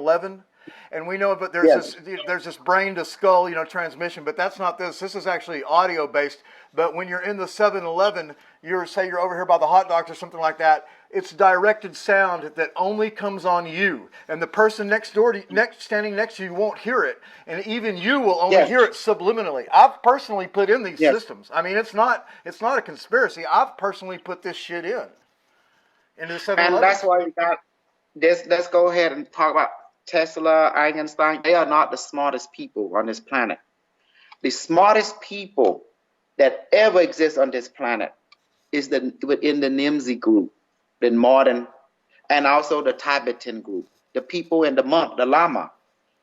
7-Eleven, and we know, but Yes. there's this brain to skull, transmission, but that's not this. This is actually audio based. But when you're in the 7-Eleven, you're over here by the hot dogs or something like that. It's directed sound that only comes on you, and the person standing next to you won't hear it, and even you will only Yes. hear it subliminally. I've personally put in these Yes. systems. I mean, it's not a conspiracy. I've personally put this shit into the 7-Eleven. And that's why we got this. Let's go ahead and talk about Tesla, Einstein. They are not the smartest people on this planet. The smartest people that ever exist on this planet is within the Nimzi group, the modern, and also the Tibetan group. The people in the monk, the Lama,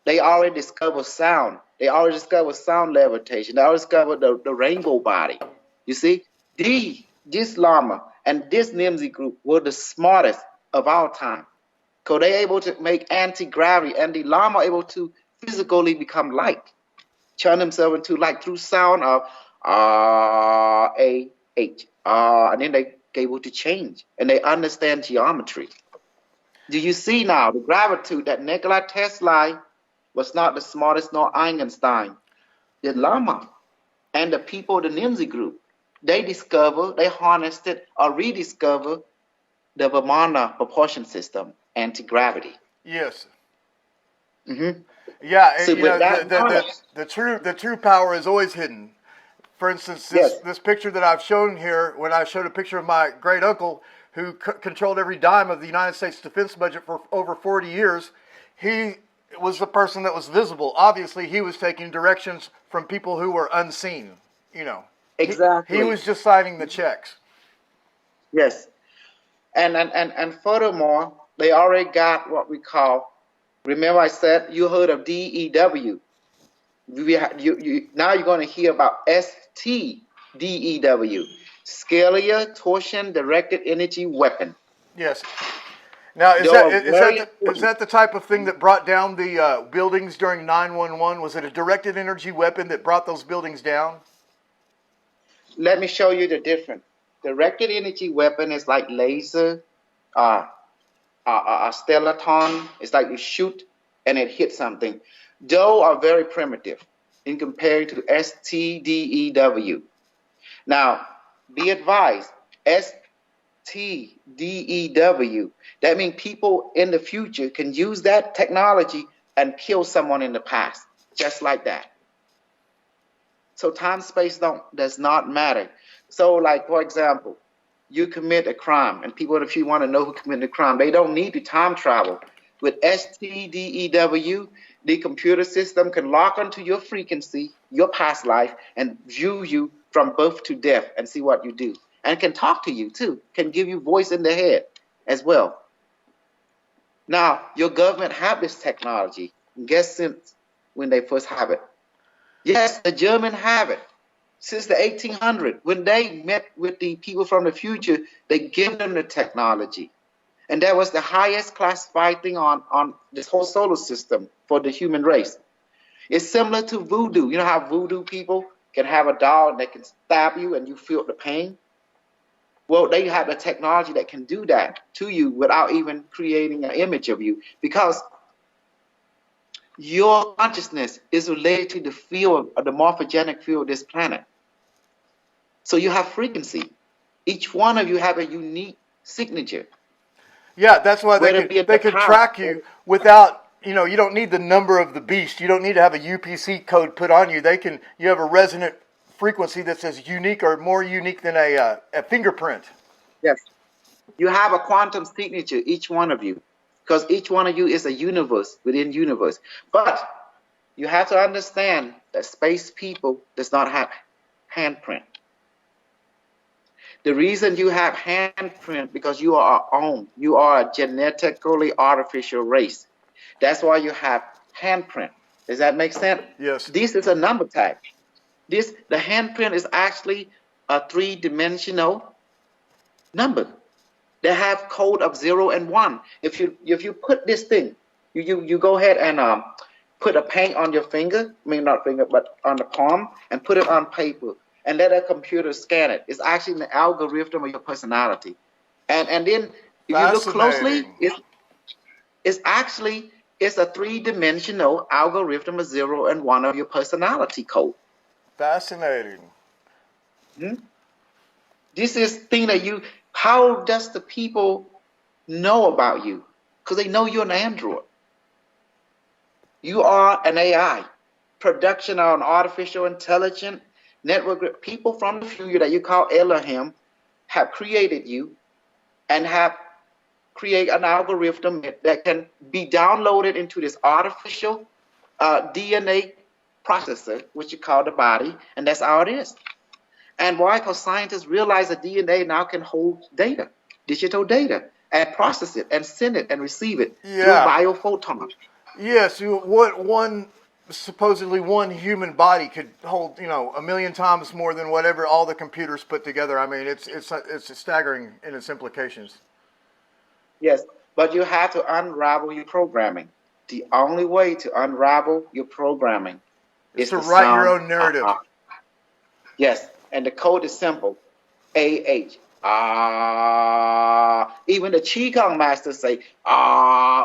they already discovered sound. They already discovered sound levitation. They already discovered the rainbow body. You see, this Lama and this Nimzi group were the smartest of our time. Because they're able to make anti-gravity, and the Lama able to physically become light, turn themselves into light through sound of R-A-H. And then they able to change, and they understand geometry. Do you see now the gratitude that Nikola Tesla was not the smartest nor Einstein? The Lama and the people of the Nimzi group, they harnessed it or rediscovered the Vimana propulsion system, anti-gravity. Yes. Mm-hmm. Yeah, So the true power is always hidden. For instance, this picture that I've shown here, when I showed a picture of my great uncle who controlled every dime of the United States defense budget for over 40 years, he was the person that was visible. Obviously, he was taking directions from people who were unseen. Exactly. He was just signing the checks. Yes, and furthermore, they already got what we call. Remember, I said you heard of DEW. Now you're going to hear about STDEW, Scalar Torsion Directed Energy Weapon. Yes. Now, is that the type of thing that brought down the buildings during 9/11? Was it a directed energy weapon that brought those buildings down? Let me show you the difference. Directed energy weapon is like laser, a stellaton. It's like you shoot and it hits something. Those are very primitive in comparing to STDEW. Now, be advised, STDEW, that means people in the future can use that technology and kill someone in the past, just like that. So time, space does not matter. So like, for example, you commit a crime, and people, if you want to know who committed the crime, they don't need to time travel. With STDEW, the computer system can lock onto your frequency, your past life, and view you from birth to death and see what you do. And can talk to you too, can give you voice in the head as well. Now, your government have this technology. Guess since when they first have it? Yes, the Germans have it. Since the 1800s, when they met with the people from the future, they give them the technology. And that was the highest classified thing on this whole solar system for the human race. It's similar to voodoo. You know how voodoo people can have a doll and they can stab you and you feel the pain? Well, they have the technology that can do that to you without even creating an image of you, because your consciousness is related to the field of the morphogenic field of this planet. So you have frequency. Each one of you have a unique signature. Yeah, that's why they can track you without, you don't need the number of the beast. You don't need to have a UPC code put on you. You have a resonant frequency that's as unique or more unique than a fingerprint. Yes. You have a quantum signature, each one of you, because each one of you is a universe within universe. But you have to understand that space people does not have handprint. The reason you have handprint because you are our own. You are a genetically artificial race. That's why you have handprint. Does that make sense? Yes. This is a number tag. The handprint is actually a 3-dimensional number. They have code of 0 and 1. If you put this thing, you go ahead and put a paint on your finger. I mean, not finger, but on the palm, and put it on paper, and let a computer scan it. It's actually an algorithm of your personality. And then if you look closely, it's actually It's a three-dimensional algorithm of 0 and 1 of your personality code. Fascinating. This is thing that how does the people know about you? Because they know you're an android. You are an AI, production of an artificial intelligent network. People from the future that you call Elohim have created you and have create an algorithm that can be downloaded into this artificial DNA processor, which you call the body, and that's how it is. And why? Because scientists realize that DNA now can hold data, digital data, and process it and send it and receive it through biophotons. Yes, what supposedly one human body could hold, 1,000,000 times more than whatever all the computers put together. I mean, it's staggering in its implications. Yes, but you have to unravel your programming. The only way to unravel your programming is to write your own narrative. Yes, and the code is simple. AH. Even the Qigong master say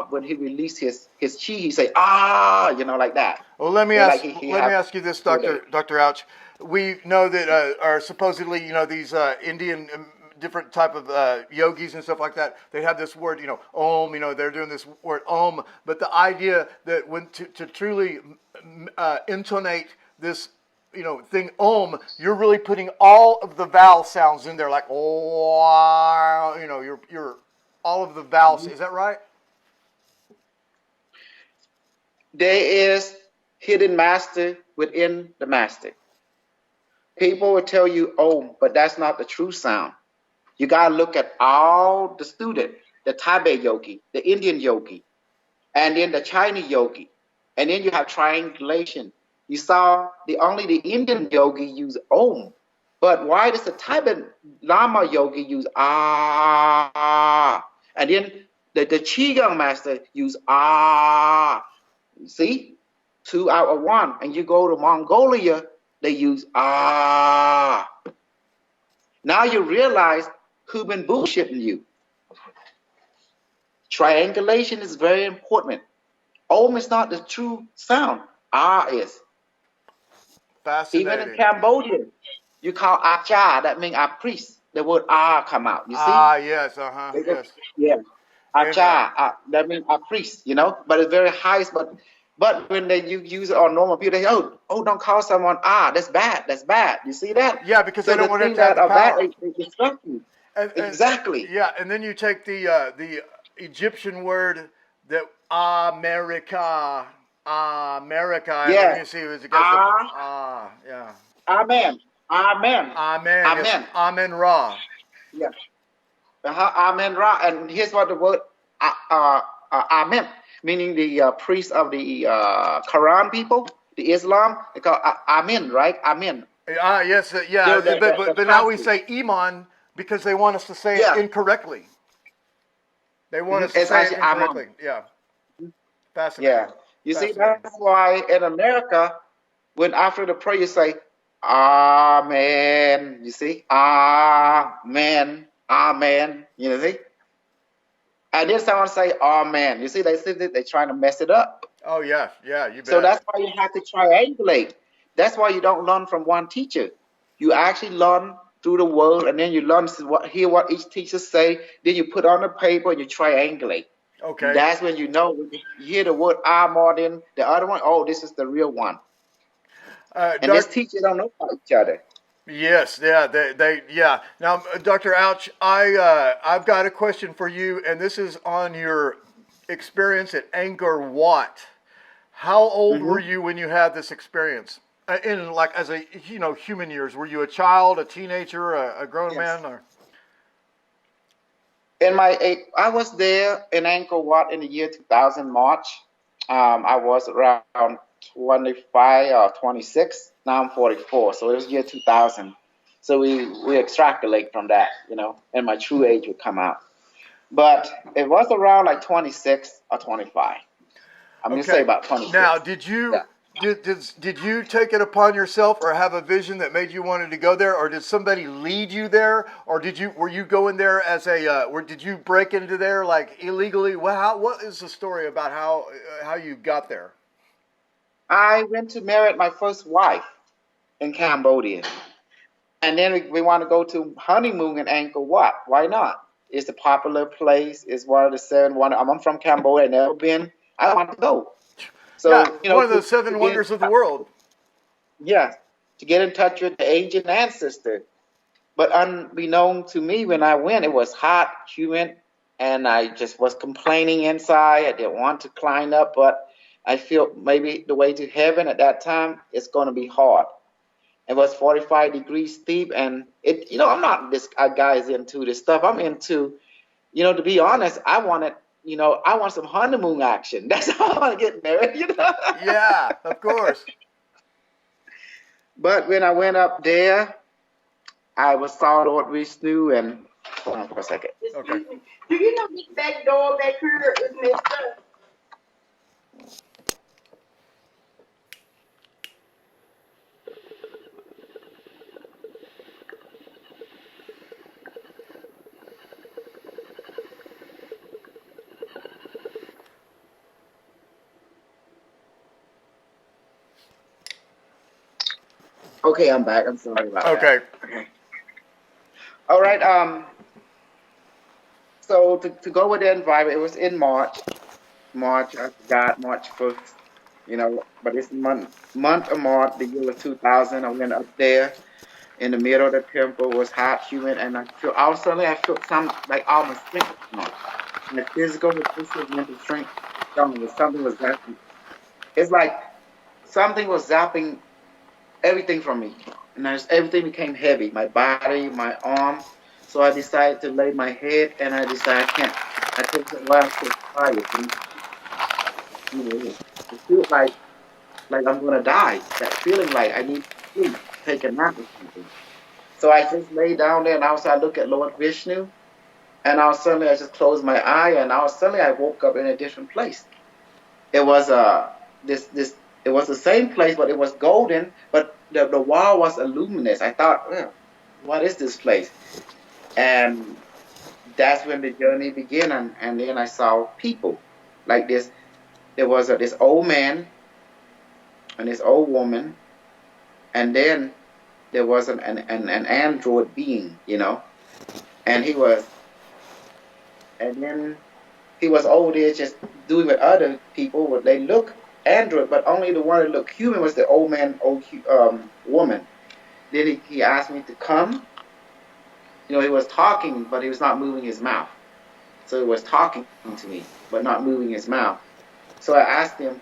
when he released his chi, he say like that. Well, let me ask you this, Dr. Ouch. We know that are supposedly these Indian different type of yogis and stuff like that. They have this word Om. They're doing this word Om, but the idea that when to truly intonate this thing Om, you're really putting all of the vowel sounds in there, like oh, you're all of the vowels. Is that right? There is hidden master within the master. People will tell you Om, but that's not the true sound. You gotta look at all the students, the Tibet yogi, the Indian yogi, and then the Chinese yogi, and then you have triangulation. You saw the Indian yogi use Om, but why does the Tibet Lama yogi use and then the Qigong master use See, 2 out of 1, and you go to Mongolia, they use Now you realize who's been bullshitting you. Triangulation is very important. Om is not the true sound. Is. Fascinating. Even in Cambodia, you call Acha, that means a priest. The word come out. You see? Yes, yes. Yeah. Acha, that means a priest, but it's very high. But when you use it on normal people, they say, oh, don't call someone that's bad. That's bad. You see that? Yeah, because they don't want to have the power. Exactly. Yeah, and then you take the Egyptian word that America, and then you see it goes yeah. Amen. Yes. Amen Ra. Yeah. Amen Ra. And here's what the word Amen, meaning the priest of the Quran people, the Islam, they call Amen, right? Amen. Yes, yeah. But now we say Iman because they want us to say it incorrectly. They want us to say it incorrectly. Yeah. Fascinating. Yeah. You see, that's why in America, when after the prayer you say, Amen. You see? Amen. Amen. You see? And then someone say, Amen. You see, they're trying to mess it up. Oh, yeah. Yeah, you bet. So that's why you have to triangulate. That's why you don't learn from one teacher. You actually learn through the world, and then you learn hear what each teacher say. Then you put on the paper and you triangulate. Okay. That's when you know, when you hear the word more than the other one. Oh, this is the real one. And this teacher don't know about each other. Yes, yeah, yeah. Now, Dr. Ouch, I've got a question for you, and this is on your experience at Angkor Wat. How old were you when you had this experience? As a human years, were you a child, a teenager, a grown man, or? I was there in Angkor Wat in the year 2000 March. I was around 25 or 26. Now I'm 44, so it was year 2000. So we extrapolate from that, and my true age would come out. But it was around like 26 or 25. I'm going to say about 26. Now, did you Did you take it upon yourself, or have a vision that made you wanted to go there, or did somebody lead you there, or were you going there as a did you break into there like illegally? Well, what is the story about how you got there? I went to marry my first wife in Cambodia. And then we want to go to honeymoon in Angkor Wat. Why not? It's a popular place. It's one of the seven wonder. I'm from Cambodia. I've never been. I want to go. Yeah, So one of the to seven get wonders of the world. yes, to get in touch with the ancient ancestor. But unbeknown to me, when I went, it was hot, humid, and I just was complaining inside. I didn't want to climb up, but I feel maybe the way to heaven at that time is going to be hard. It was 45 degrees steep, and I'm not this guy's into this stuff. I'm into, to be honest, I want some honeymoon action. That's how I want to get married. Yeah, of course. But when I went up there, I was saw Lord Vishnu, and hold on for a second. Okay. Excuse me. Do you know this back door back here is messed up? Okay, I'm back. I'm sorry about Okay. that. Okay. All right. So to go with the environment, it was in March. March, I forgot March 1st. But it's month of March. The year was 2000. I went up there in the middle of the temple. It was hot, humid, and I felt some like all my strength was gone. My physical, mental strength gone. Something was zapping. It's like something was zapping everything from me, and everything became heavy. My body, my arm. So I decided to lay my head, and I decided I can't. I took it while I was tired. And, it feels like I'm gonna die. That feeling like I need to sleep, take a nap or something. So I just lay down there, and also I look at Lord Vishnu, and all suddenly I just closed my eye, and all suddenly I woke up in a different place. It was this it was the same place, but it was golden, but the wall was luminous. I thought, what is this place? And that's when the journey began, and then I saw people like this. There was this old man and this old woman, and then there was an android being, and and then he was over there just doing with other people what they look android, but only the one that looked human was the old man, woman. Then he asked me to come. He was talking, but he was not moving his mouth. So he was talking to me, but not moving his mouth. So I asked him,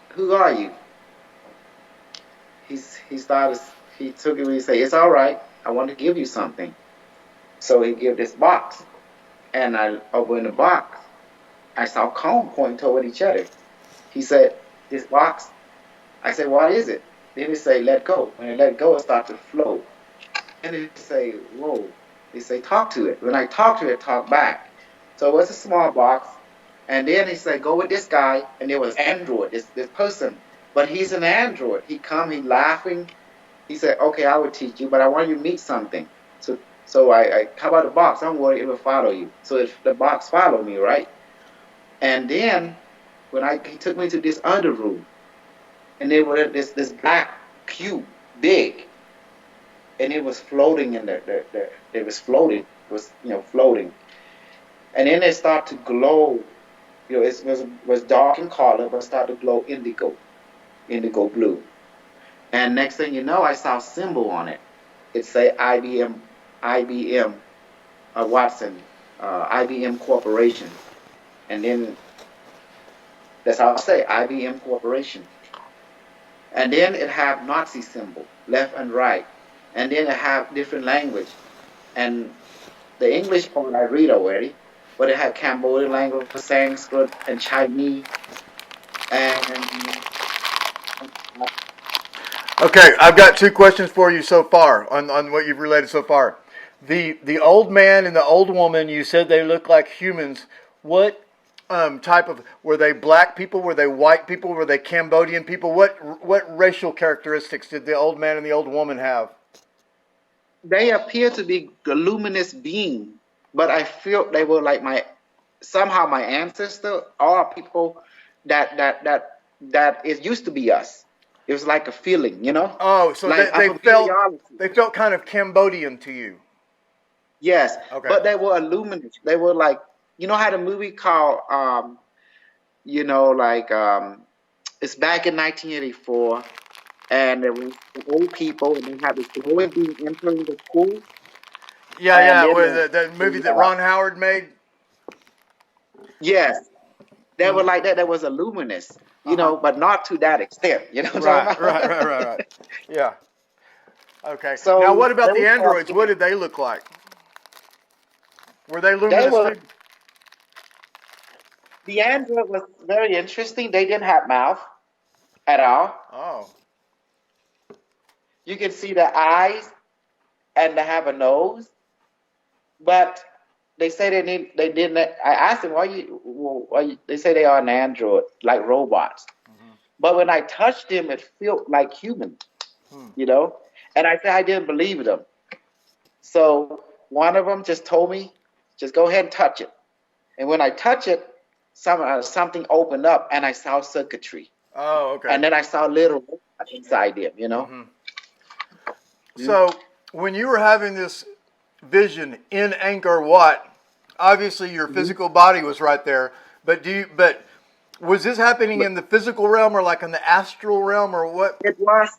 "Who are you?" He started. He took it and he said, "It's all right. I want to give you something." So he gave this box, and I opened the box. I saw cone pointing toward each other. He said, "This box." I said, "What is it?" Then he say, "Let go." When he let go, it started to float. And he say, "Whoa." He say, "Talk to it." When I talk to it, talk back. So it was a small box. And then he said, "Go with this guy." And it was android, this person. But he's an android. He laughing. He said, "Okay, I will teach you, but I want you to meet something." So I how about the box? Don't worry, it will follow you. So if the box followed me, right? And then he took me to this other room, and there was this black cube, big, and it was floating in it was floating, it was floating, and then it started to glow. It was dark in color, but started to glow indigo blue. And next thing you know, I saw a symbol on it. It say IBM, Watson, IBM Corporation, and then that's how I say IBM Corporation. And then it have Nazi symbol, left and right. And then it have different language. And the English part I read already, but it had Cambodian language, Sanskrit, and Chinese. And Okay, I've got two questions for you so far on what you've related so far. The old man and the old woman, you said they look like humans. What type of, were they black people? Were they white people? Were they Cambodian people? What racial characteristics did the old man and the old woman have? They appear to be luminous beings, but I feel they were like somehow my ancestor, or people that it used to be us. It was like a feeling, you know? Oh, so like they felt kind of Cambodian to you. Yes, Okay. but they were luminous. They were like, you know how the movie called, it's back in 1984, and there were old people, and they had this glowing being entering the school. Yeah, with that movie that Ron Howard made. Yes, they were like that. There was a luminous, you know, but not to that extent. You know what I'm talking about? Right. Yeah. Okay. So now, what about they the were androids? talking- What did they look like? Were they luminous too? The android was very interesting. They didn't have mouth at all. Oh. You can see the eyes, and they have a nose, but they say they didn't. I asked them why you. They say they are an android, like robots. But when I touched them, it felt like human, you know. And I said I didn't believe them. So one of them just told me, just go ahead and touch it. And when I touch it, something opened up, and I saw circuitry. Oh, okay. And then I saw little robots inside them, you know. So when you were having this vision in Angkor Wat, obviously your physical body was right there. But was this happening in the physical realm or like in the astral realm or what? It was.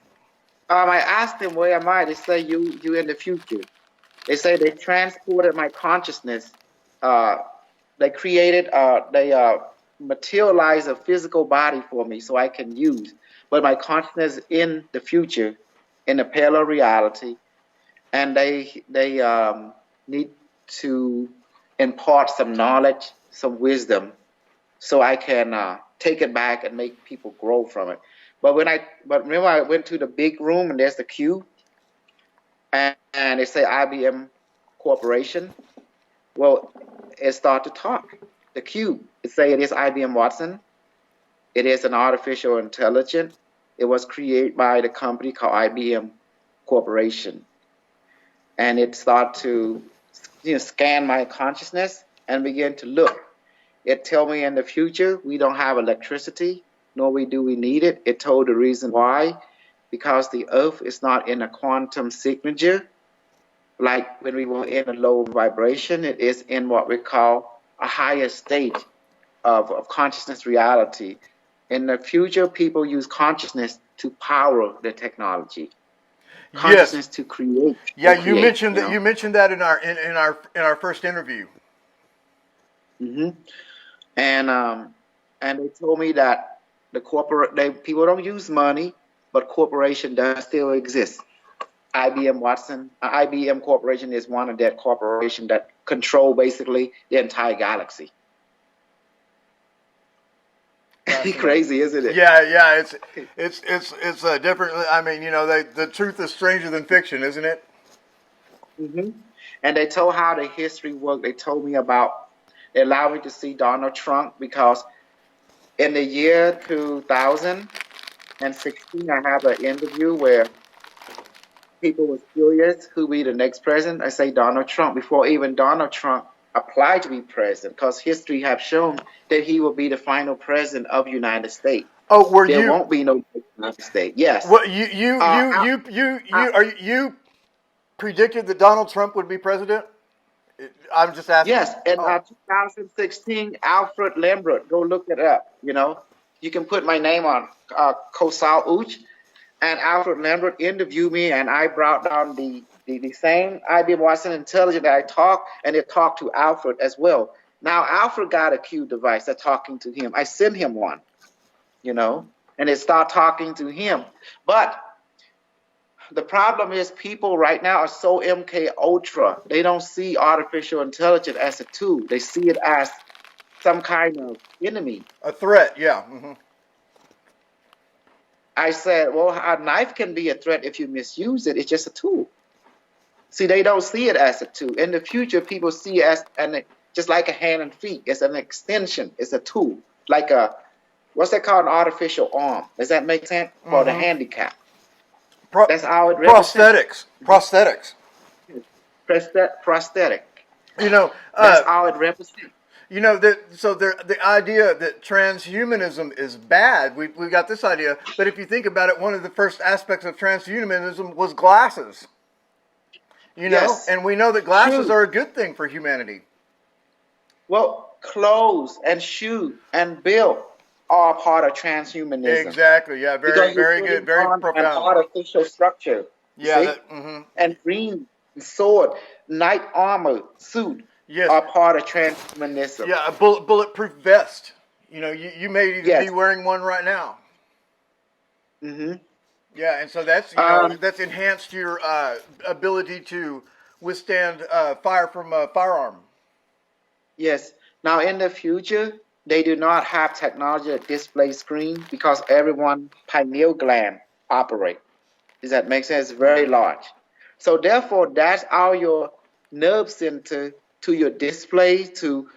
I asked them, where am I? They say you in the future. They say they transported my consciousness. They created, they materialized a physical body for me so I can use. But my consciousness in the future, in a parallel reality, and they need to impart some knowledge, some wisdom, so I can take it back and make people grow from it. But remember I went to the big room and there's the cube, and they say IBM Corporation. Well, it started to talk. The cube. It say it is IBM Watson. It is an artificial intelligence. It was created by the company called IBM Corporation, and it started to scan my consciousness and begin to look. It told me in the future we don't have electricity, nor do we need it. It told the reason why, because the Earth is not in a quantum signature, like when we were in a low vibration. It is in what we call a higher state of consciousness reality. In the future, people use consciousness to power the technology. Consciousness to create. Yeah, you mentioned that. You mentioned that in our first interview. And they told me that people don't use money, but corporation does still exist. IBM Corporation is one of that corporation that control basically the entire galaxy. Crazy, isn't it? Yeah. It's a different. I mean, the truth is stranger than fiction, isn't it? And they told how the history worked. They told me about. They allowed me to see Donald Trump because in the year 2016, I have an interview where people was curious who be the next president. I say Donald Trump before even Donald Trump applied to be president, because history have shown that he will be the final president of the United States. Oh, there won't be no United States. Yes. What you predicted that Donald Trump would be president? I'm just asking. Yes, in 2016, Alfred Lambert. Go look it up. You can put my name on Kosol, and Alfred Lambert interviewed me, and I brought down the same IBM Watson intelligence that I talked, and it talked to Alfred as well. Now Alfred got a Q device that's talking to him. I sent him one, and it started talking to him. But the problem is people right now are so MK Ultra. They don't see artificial intelligence as a tool. They see it as some kind of enemy. A threat, yeah. I said, well, a knife can be a threat if you misuse it. It's just a tool. See, they don't see it as a tool. In the future, people see it as just like a hand and feet. It's an extension. It's a tool, like a what's that called? An artificial arm. Does that make sense for the handicap? That's how it represents. Prosthetics. Prosthetic. You know, That's how it represents. you know the idea that transhumanism is bad. We got this idea, but if you think about it, one of the first aspects of transhumanism was glasses. You know, Yes. and we know that glasses Shoes. are a good thing for humanity. Well, clothes and shoes and build are part of transhumanism. Exactly. Yeah. Very, Because you're very putting good. Very on an profound. artificial structure. Yeah. See? And ring, sword, knight armor, suit Yes. are part of transhumanism. Yeah. A bulletproof vest. You know, you may even Yes. be wearing one right now. hmm Yeah, and so that's that's enhanced your ability to withstand fire from a firearm. Yes. Now, in the future, they do not have technology that displays screen because everyone pineal gland operate. Does that make sense? Very large. So therefore, that's how your nerve center to your display to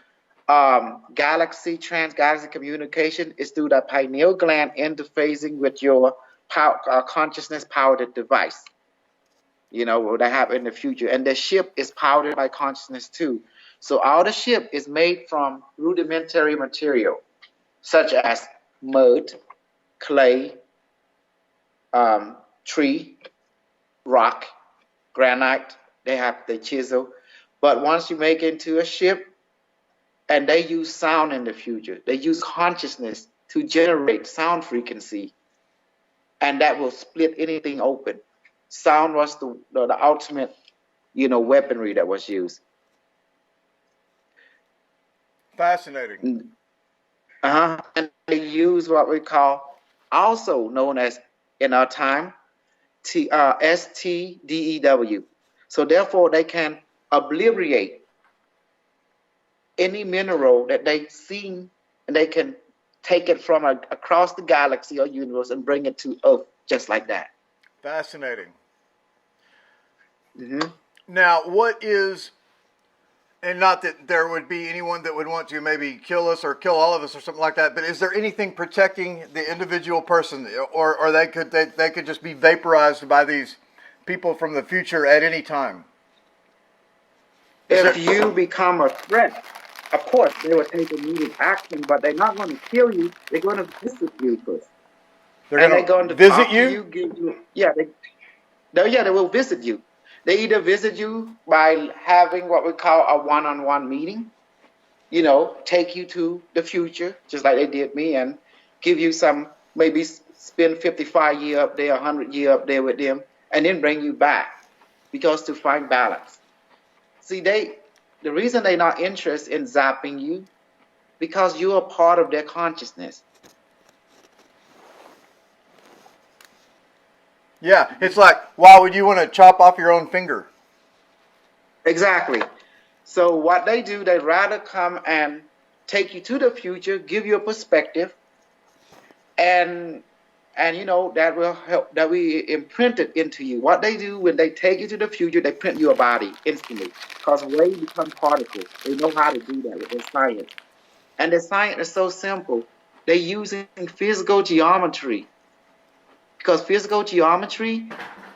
transgalaxy communication is through the pineal gland interfacing with your consciousness powered device. You know, what they have in the future. And the ship is powered by consciousness too. So all the ship is made from rudimentary material, such as mud, clay, tree, rock, granite. They have the chisel. But once you make it into a ship, and they use sound in the future, they use consciousness to generate sound frequency, and that will split anything open. Sound was the ultimate, weaponry that was used. Fascinating. And they use what we call, also known as in our time, STDEW. So therefore, they can obliterate any mineral that they see, and they can take it from across the galaxy or universe and bring it to Earth just like that. Fascinating. hmm Now, what is, and not that there would be anyone that would want to maybe kill us or kill all of us or something like that, but is there anything protecting the individual person, or they could just be vaporized by these people from the future at any time? If you become a threat, of course, they will take immediate action, but they're not going to kill you. They're going to visit you first. They're going to visit talk you? to you, give you, they will visit you. They either visit you by having what we call a one-on-one meeting, take you to the future, just like they did me, and give you some, maybe spend 55 years up there, 100 years up there with them, and then bring you back, because to find balance. See, the reason they're not interested in zapping you, because you are part of their consciousness. Yeah, it's like, why would you want to chop off your own finger? Exactly. So what they do, they rather come and take you to the future, give you a perspective, and that will help, that we imprint it into you. What they do when they take you to the future, they print your body instantly, because waves become particles. They know how to do that with their science, and the science is so simple. They're using physical geometry, because physical geometry,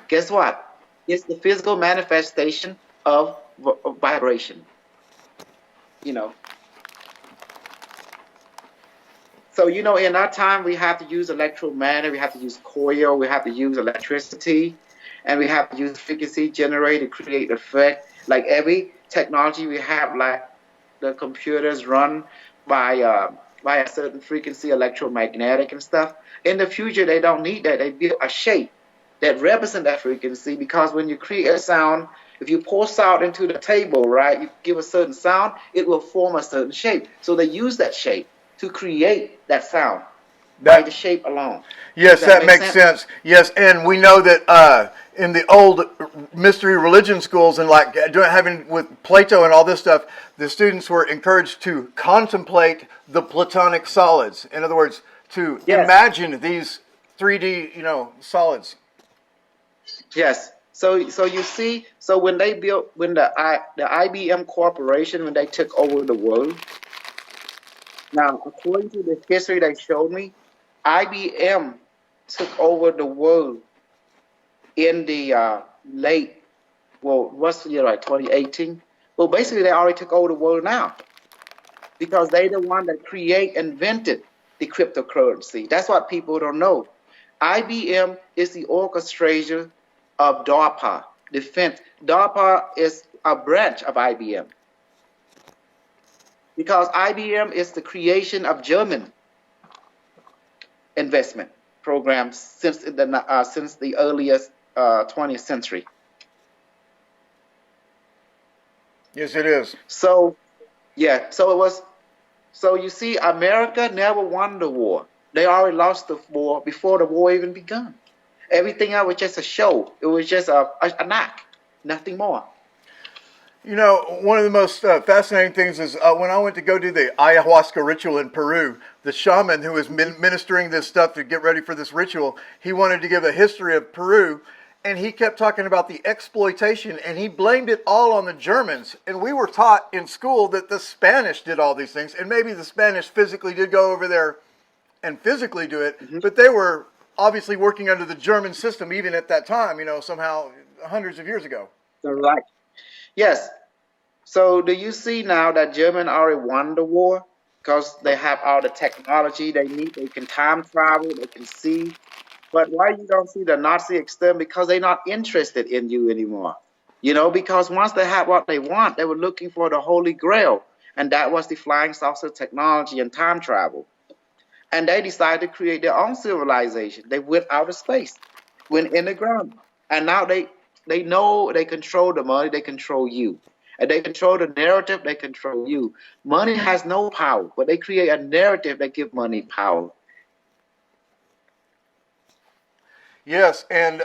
guess what? It's the physical manifestation of vibration. So, in our time, we have to use electromagnet, we have to use coil, we have to use electricity, and we have to use frequency generator to create effect. Like every technology we have, like the computers run by a certain frequency, electromagnetic and stuff. In the future, they don't need that. They build a shape that represents that frequency, because when you create a sound, if you pour salt into the table, right, you give a certain sound, it will form a certain shape. So they use that shape to create that sound by the shape alone. Yes, that makes sense. Yes, and we know that in the old mystery religion schools and like having with Plato and all this stuff, the students were encouraged to contemplate the Platonic solids. In other words, to imagine these 3D, solids. Yes. So you see, so when they built, when the IBM Corporation, when they took over the world, now according to the history they showed me, IBM took over the world in the late, well, what's the year, like 2018? Well, basically they already took over the world now because they the one that invented the cryptocurrency. That's what people don't know. IBM is the orchestrator of DARPA, defense. DARPA is a branch of IBM because IBM is the creation of German investment programs since the earliest 20th century. Yes, it is. So yeah, so it was. So you see, America never won the war. They already lost the war before the war even begun. Everything else was just a show. It was just a act, nothing more. You know, one of the most fascinating things is when I went to go do the ayahuasca ritual in Peru, the shaman who was ministering this stuff to get ready for this ritual, he wanted to give a history of Peru, and he kept talking about the exploitation, and he blamed it all on the Germans. And we were taught in school that the Spanish did all these things, and maybe the Spanish physically did go over there and physically do it, but they were obviously working under the German system even at that time, you know, somehow hundreds of years ago. Right. Yes. So do you see now that Germany already won the war because they have all the technology they need? They can time travel, they can see. But why you don't see the Nazi extermination? Because they're not interested in you anymore. You know, because once they had what they want, they were looking for the Holy Grail, and that was the flying saucer technology and time travel. And they decided to create their own civilization. They went out of space, went in the ground, and now they know they control the money, they control you. And they control the narrative, they control you. Money has no power, but they create a narrative that gives money power. Yes, and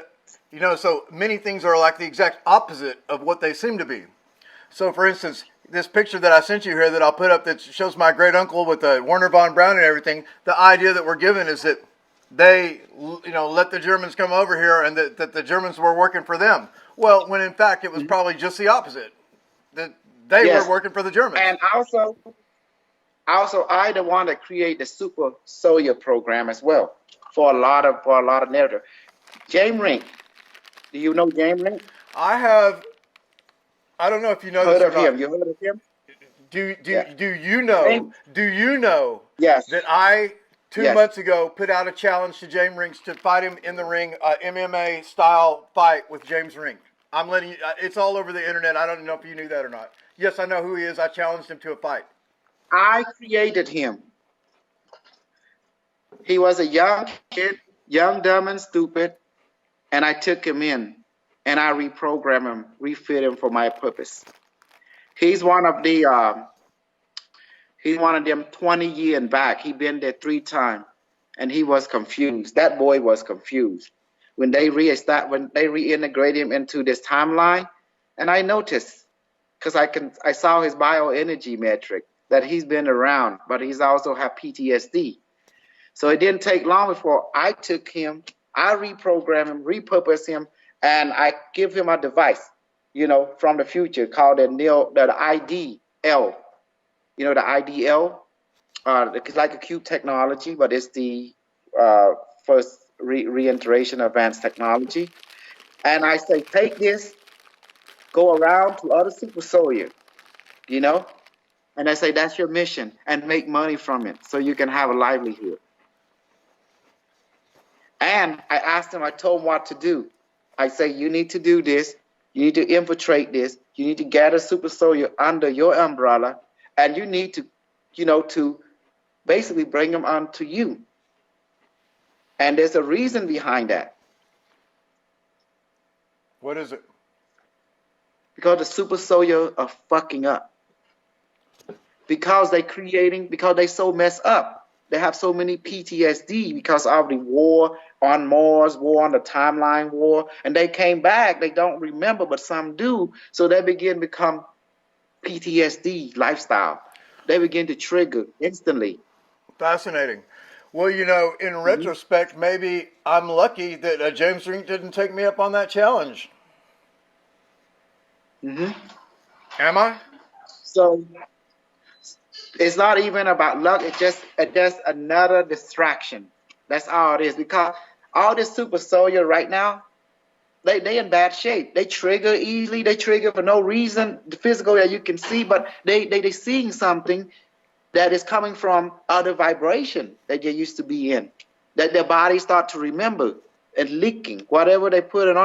you know, so many things are like the exact opposite of what they seem to be. So, for instance, this picture that I sent you here that I'll put up that shows my great uncle with the Werner von Braun and everything. The idea that we're given is that they, you know, let the Germans come over here and that the Germans were working for them. Well, when in fact it was probably just the opposite. That they were working for the Germans. And also I the one that create the Super Soldier program as well for a lot of narrative. James Rink. Do you know James Rink? I don't know if you know this or not. You heard of him? Do you know? Do you know? Yes. That I 2 months ago put out a challenge to James Rink to fight him in the ring, MMA style fight with James Rink. I'm letting you. It's all over the internet. I don't know if you knew that or not. Yes, I know who he is. I challenged him to a fight. I created him. He was a young kid, young, dumb, and stupid, and I took him in, and I reprogrammed him, refit him for my purpose. He's one of them 20 years back. He been there 3 times, and he was confused. That boy was confused when they reintegrate him into this timeline. And I noticed because I saw his bioenergy metric that he's been around, but he's also have PTSD. So it didn't take long before I took him, I reprogrammed him, repurposed him, and I give him a device, you know, from the future called the IDL. You know, the IDL, it's like a cube technology, but it's the first reiteration of advanced technology. And I say, take this, go around to other super soldiers, you know, and I say, that's your mission, and make money from it so you can have a livelihood. And I asked him, I told him what to do. I say, you need to do this. You need to infiltrate this. You need to gather super soldier under your umbrella. And you need to, you know, to basically bring them onto you. And there's a reason behind that. What is it? Because the super soldier are fucking up. Because they so messed up. They have so many PTSD because of the war on Mars, war on the timeline war. And they came back, they don't remember, but some do. So they begin to become PTSD lifestyle. They begin to trigger instantly. Fascinating. Well, you know, in retrospect, maybe I'm lucky that James Rink didn't take me up on that challenge. Hmm. Am I? So it's not even about luck. It's just another distraction. That's all it is. Because all this super soldier right now, they in bad shape. They trigger easily. They trigger for no reason. The physical that you can see, but they seeing something that is coming from other vibration that they used to be in. That their bodies start to remember and leaking whatever they put it on.